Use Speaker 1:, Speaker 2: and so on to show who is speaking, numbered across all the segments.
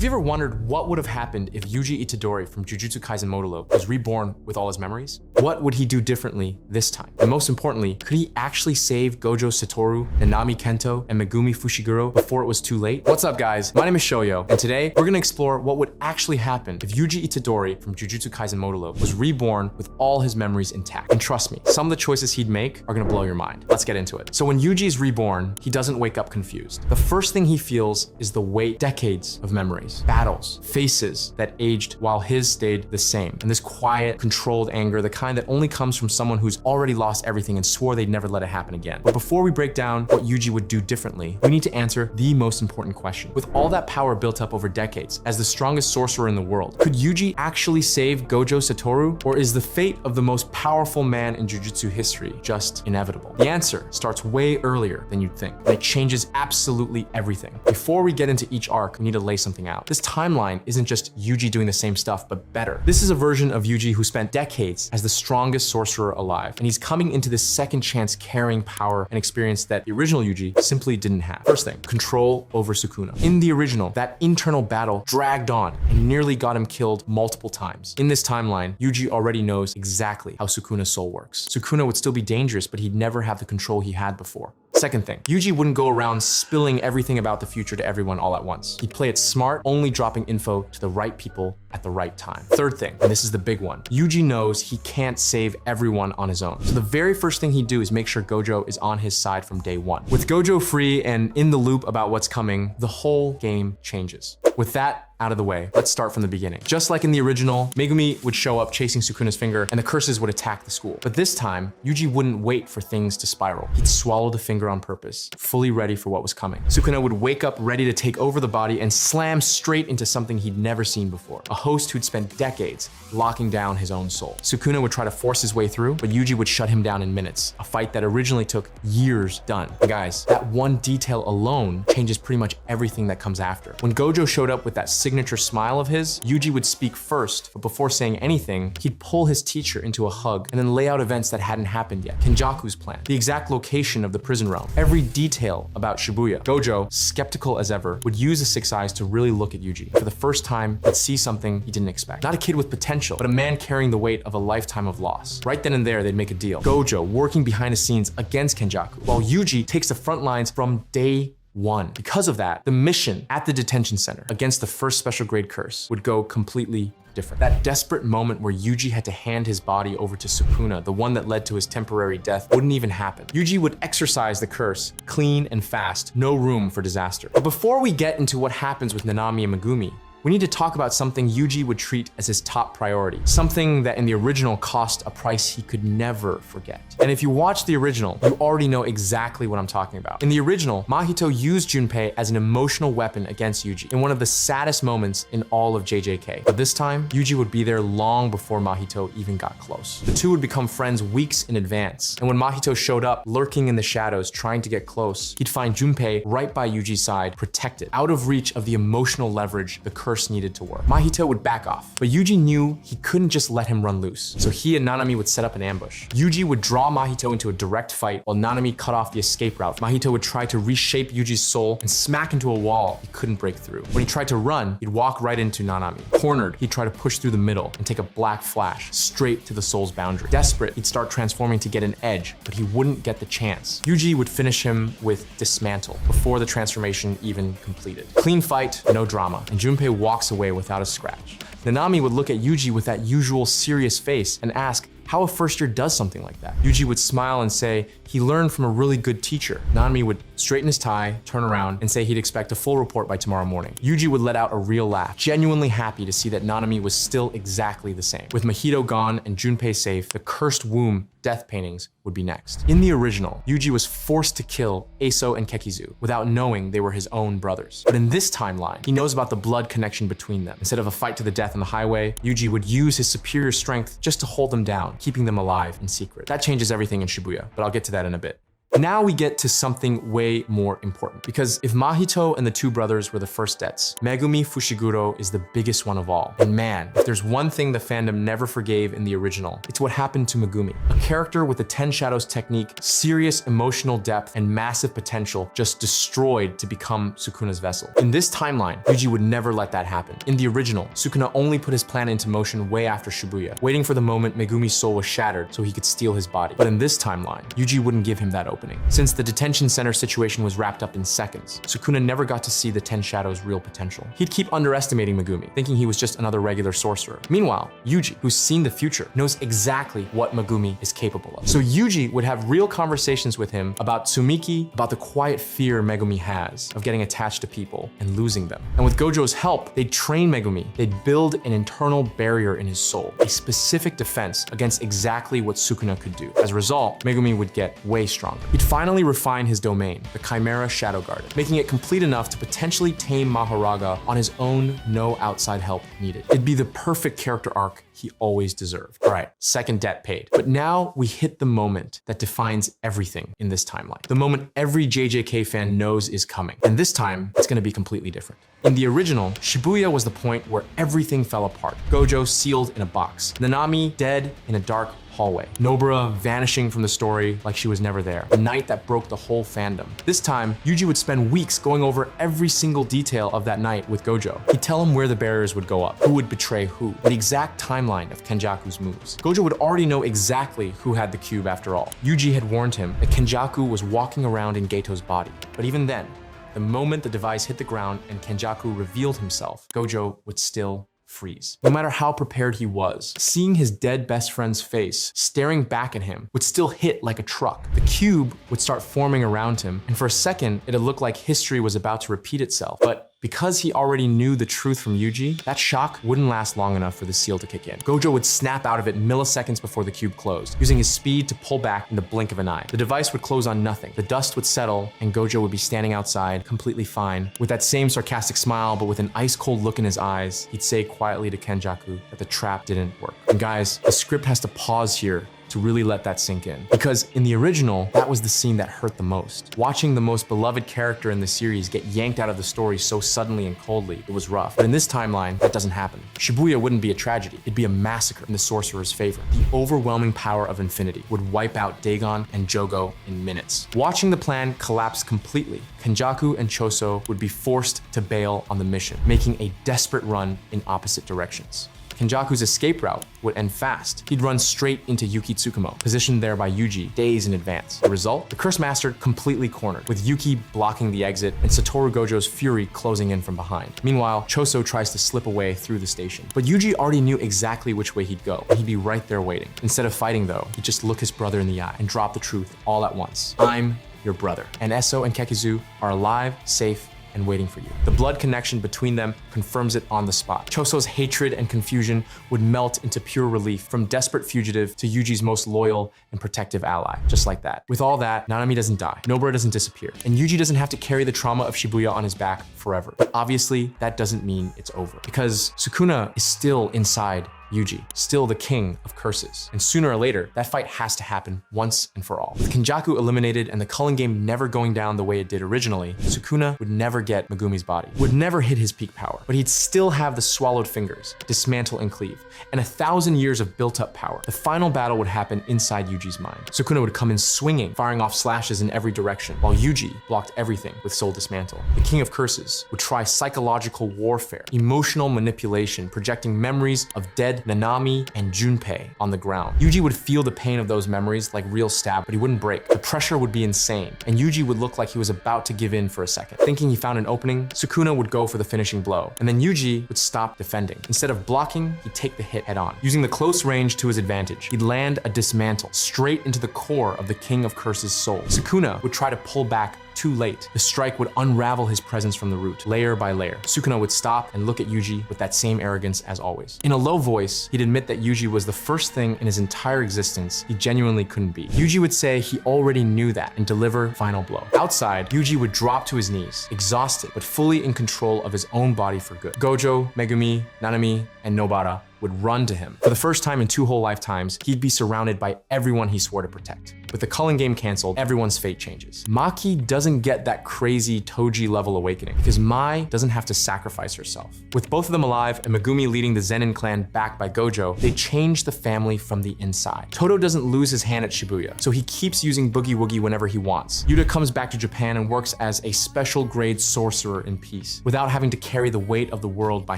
Speaker 1: Have you ever wondered what would have happened if Yuji Itadori from Jujutsu Kaisen Modulo was reborn with all his memories? What would he do differently this time? And most importantly, could he actually save Gojo Satoru, Nanami Kento, and Megumi Fushiguro before it was too late? What's up, guys? My name is Shoyo, and today we're gonna explore what would actually happen if Yuji Itadori from Jujutsu Kaisen Modulo was reborn with all his memories intact. And trust me, some of the choices he'd make are gonna blow your mind. Let's get into it. So when Yuji is reborn, he doesn't wake up confused. The first thing he feels is the weight, decades of memories, battles, faces that aged while his stayed the same. And this quiet, controlled anger, the kind that only comes from someone who's already lost everything and swore they'd never let it happen again. But before we break down what Yuji would do differently, we need to answer the most important question. With all that power built up over decades, as the strongest sorcerer in the world, could Yuji actually save Gojo Satoru? Or is the fate of the most powerful man in Jujutsu history just inevitable? The answer starts way earlier than you'd think, and it changes absolutely everything. Before we get into each arc, we need to lay something out. This timeline isn't just Yuji doing the same stuff, but better. This is a version of Yuji who spent decades as the strongest sorcerer alive, and he's coming into this second chance carrying power and experience that the original Yuji simply didn't have. First thing, control over Sukuna. In the original, that internal battle dragged on and nearly got him killed multiple times. In this timeline, Yuji already knows exactly how Sukuna's soul works. Sukuna would still be dangerous, but he'd never have the control he had before. Second thing, Yuji wouldn't go around spilling everything about the future to everyone all at once. He'd play it smart, only dropping info to the right people at the right time. Third thing, and this is the big one, Yuji knows he can't save everyone on his own. So the very first thing he'd do is make sure Gojo is on his side from day one. With Gojo free and in the loop about what's coming, the whole game changes. With that out of the way, let's start from the beginning. Just like in the original, Megumi would show up chasing Sukuna's finger and the curses would attack the school. But this time, Yuji wouldn't wait for things to spiral. He'd swallow the finger on purpose, fully ready for what was coming. Sukuna would wake up ready to take over the body and slam straight into something he'd never seen before. A host who'd spent decades locking down his own soul. Sukuna would try to force his way through, but Yuji would shut him down in minutes. A fight that originally took years done. And guys, that one detail alone changes pretty much everything that comes after. When Gojo showed up with that signature smile of his, Yuji would speak first, but before saying anything, he'd pull his teacher into a hug and then lay out events that hadn't happened yet. Kenjaku's plan, the exact location of the prison realm, every detail about Shibuya. Gojo, skeptical as ever, would use the six eyes to really look at Yuji. For the first time, he'd see something he didn't expect. Not a kid with potential, but a man carrying the weight of a lifetime of loss. Right then and there, they'd make a deal. Gojo working behind the scenes against Kenjaku, while Yuji takes the front lines from day one. Because of that, the mission at the detention center against the first special grade curse would go completely different. That desperate moment where Yuji had to hand his body over to Sukuna, the one that led to his temporary death, wouldn't even happen. Yuji would exercise the curse clean and fast, no room for disaster. But before we get into what happens with Nanami and Megumi, we need to talk about something Yuji would treat as his top priority. Something that in the original cost a price he could never forget. And if you watch the original, you already know exactly what I'm talking about. In the original, Mahito used Junpei as an emotional weapon against Yuji in one of the saddest moments in all of JJK. But this time, Yuji would be there long before Mahito even got close. The two would become friends weeks in advance. And when Mahito showed up, lurking in the shadows, trying to get close, he'd find Junpei right by Yuji's side, protected, out of reach of the emotional leverage the curse needed to work. Mahito would back off, but Yuji knew he couldn't just let him run loose. So he and Nanami would set up an ambush. Yuji would draw Mahito into a direct fight while Nanami cut off the escape route. Mahito would try to reshape Yuji's soul and smack into a wall he couldn't break through. When he tried to run, he'd walk right into Nanami. Cornered, he'd try to push through the middle and take a black flash straight to the soul's boundary. Desperate, he'd start transforming to get an edge, but he wouldn't get the chance. Yuji would finish him with dismantle before the transformation even completed. Clean fight, no drama, and Junpei walks away without a scratch. Nanami would look at Yuji with that usual serious face and ask how a first year does something like that. Yuji would smile and say he learned from a really good teacher. Nanami would straighten his tie, turn around, and say he'd expect a full report by tomorrow morning. Yuji would let out a real laugh, genuinely happy to see that Nanami was still exactly the same. With Mahito gone and Junpei safe, the cursed womb death paintings would be next. In the original, Yuji was forced to kill Eso and Kekizu without knowing they were his own brothers. But in this timeline, he knows about the blood connection between them. Instead of a fight to the death on the highway, Yuji would use his superior strength just to hold them down, keeping them alive in secret. That changes everything in Shibuya, but I'll get to that in a bit. Now we get to something way more important, because if Mahito and the two brothers were the first deaths, Megumi Fushiguro is the biggest one of all. And man, if there's one thing the fandom never forgave in the original, it's what happened to Megumi. A character with the 10 Shadows technique, serious emotional depth, and massive potential just destroyed to become Sukuna's vessel. In this timeline, Yuji would never let that happen. In the original, Sukuna only put his plan into motion way after Shibuya, waiting for the moment Megumi's soul was shattered so he could steal his body. But in this timeline, Yuji wouldn't give him that opening. Since the detention center situation was wrapped up in seconds, Sukuna never got to see the 10 Shadows' real potential. He'd keep underestimating Megumi, thinking he was just another regular sorcerer. Meanwhile, Yuji, who's seen the future, knows exactly what Megumi is capable of. So Yuji would have real conversations with him about Tsumiki, about the quiet fear Megumi has of getting attached to people and losing them. And with Gojo's help, they'd train Megumi. They'd build an internal barrier in his soul, a specific defense against exactly what Sukuna could do. As a result, Megumi would get way stronger. He'd finally refine his domain, the Chimera Shadow Garden, making it complete enough to potentially tame Mahoraga on his own, no outside help needed. It'd be the perfect character arc he always deserved. All right, second debt paid. But now we hit the moment that defines everything in this timeline. The moment every JJK fan knows is coming. And this time, it's gonna be completely different. In the original, Shibuya was the point where everything fell apart. Gojo sealed in a box. Nanami dead in a dark hallway. Nobara vanishing from the story like she was never there. The night that broke the whole fandom. This time, Yuji would spend weeks going over every single detail of that night with Gojo. He'd tell him where the barriers would go up, who would betray who, the exact timeline of Kenjaku's moves. Gojo would already know exactly who had the cube after all. Yuji had warned him that Kenjaku was walking around in Geito's body. But even then, the moment the device hit the ground and Kenjaku revealed himself, Gojo would still freeze. No matter how prepared he was, seeing his dead best friend's face staring back at him would still hit like a truck. The cube would start forming around him, and for a second, it'd look like history was about to repeat itself. But because he already knew the truth from Yuji, that shock wouldn't last long enough for the seal to kick in. Gojo would snap out of it milliseconds before the cube closed, using his speed to pull back in the blink of an eye. The device would close on nothing. The dust would settle, and Gojo would be standing outside, completely fine. With that same sarcastic smile, but with an ice-cold look in his eyes, he'd say quietly to Kenjaku that the trap didn't work. And guys, the script has to pause here to really let that sink in. Because in the original, that was the scene that hurt the most. Watching the most beloved character in the series get yanked out of the story so suddenly and coldly, it was rough. But in this timeline, that doesn't happen. Shibuya wouldn't be a tragedy, it'd be a massacre in the sorcerer's favor. The overwhelming power of infinity would wipe out Dagon and Jogo in minutes. Watching the plan collapse completely, Kenjaku and Choso would be forced to bail on the mission, making a desperate run in opposite directions. Kenjaku's escape route would end fast. He'd run straight into Yuki Tsukumo, positioned there by Yuji days in advance. The result? The Curse Master completely cornered, with Yuki blocking the exit and Satoru Gojo's fury closing in from behind. Meanwhile, Choso tries to slip away through the station. But Yuji already knew exactly which way he'd go, and he'd be right there waiting. Instead of fighting though, he'd just look his brother in the eye and drop the truth all at once. I'm your brother. And Eso and Kekizu are alive, safe, and waiting for you. The blood connection between them confirms it on the spot. Choso's hatred and confusion would melt into pure relief, from desperate fugitive to Yuji's most loyal and protective ally, just like that. With all that, Nanami doesn't die, Nobara doesn't disappear, and Yuji doesn't have to carry the trauma of Shibuya on his back forever. But obviously, that doesn't mean it's over, because Sukuna is still inside Yuji, still the king of curses. And sooner or later, that fight has to happen once and for all. With Kenjaku eliminated and the culling game never going down the way it did originally, Sukuna would never get Megumi's body, would never hit his peak power, but he'd still have the swallowed fingers, dismantle and cleave, and 1,000 years of built-up power. The final battle would happen inside Yuji's mind. Sukuna would come in swinging, firing off slashes in every direction, while Yuji blocked everything with soul dismantle. The king of curses would try psychological warfare, emotional manipulation, projecting memories of dead Nanami and Junpei on the ground. Yuji would feel the pain of those memories like real stab, but he wouldn't break. The pressure would be insane, and Yuji would look like he was about to give in for a second. Thinking he found an opening, Sukuna would go for the finishing blow, and then Yuji would stop defending. Instead of blocking, he'd take the hit head on. Using the close range to his advantage, he'd land a dismantle straight into the core of the King of Curses' soul. Sukuna would try to pull back too late. The strike would unravel his presence from the root, layer by layer. Sukuna would stop and look at Yuji with that same arrogance as always. In a low voice, he'd admit that Yuji was the first thing in his entire existence he genuinely couldn't be. Yuji would say he already knew that and deliver final blow. Outside, Yuji would drop to his knees, exhausted, but fully in control of his own body for good. Gojo, Megumi, Nanami, and Nobara would run to him. For the first time in 2 whole lifetimes, he'd be surrounded by everyone he swore to protect. With the culling game canceled, everyone's fate changes. Maki doesn't get that crazy Toji level awakening because Mai doesn't have to sacrifice herself. With both of them alive and Megumi leading the Zenin clan backed by Gojo, they change the family from the inside. Todo doesn't lose his hand at Shibuya, so he keeps using Boogie Woogie whenever he wants. Yuta comes back to Japan and works as a special grade sorcerer in peace, without having to carry the weight of the world by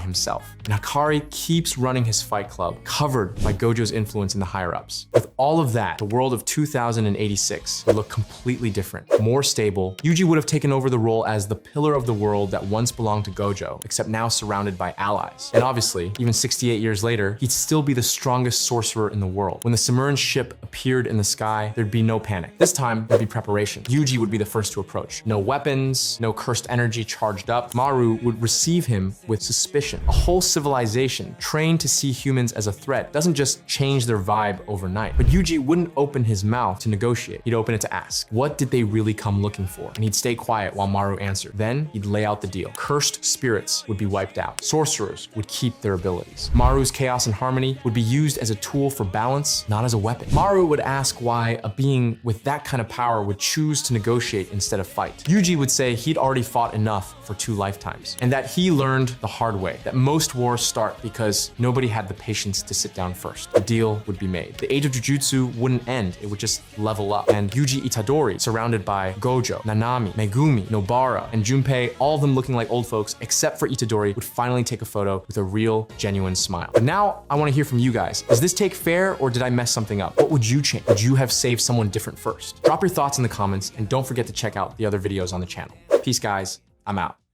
Speaker 1: himself. And Hakari keeps running his fight club, covered by Gojo's influence in the higher-ups. With all of that, the world of 2086 would look completely different, more stable. Yuji would have taken over the role as the pillar of the world that once belonged to Gojo, except now surrounded by allies. And obviously, even 68 years later, he'd still be the strongest sorcerer in the world. When the Cimmerian ship appeared in the sky, there'd be no panic. This time, there'd be preparation. Yuji would be the first to approach. No weapons, no cursed energy charged up. Maru would receive him with suspicion. A whole civilization trained to see humans as a threat doesn't just change their vibe overnight. But Yuji wouldn't open his mouth to negotiate. He'd open it to ask, what did they really come looking for? And he'd stay quiet while Maru answered. Then he'd lay out the deal. Cursed spirits would be wiped out. Sorcerers would keep their abilities. Maru's chaos and harmony would be used as a tool for balance, not as a weapon. Maru would ask why a being with that kind of power would choose to negotiate instead of fight. Yuji would say he'd already fought enough for 2 lifetimes, and that he learned the hard way, that most wars start because nobody had the patience to sit down first. The deal would be made. The age of Jujutsu wouldn't end, it would just level up. And Yuji Itadori, surrounded by Gojo, Nanami, Megumi, Nobara, and Junpei, all of them looking like old folks, except for Itadori, would finally take a photo with a real, genuine smile. But now, I want to hear from you guys. Is this take fair, or did I mess something up? What would you change? Would you have saved someone different first? Drop your thoughts in the comments, and don't forget to check out the other videos on the channel. Peace, guys. I'm out.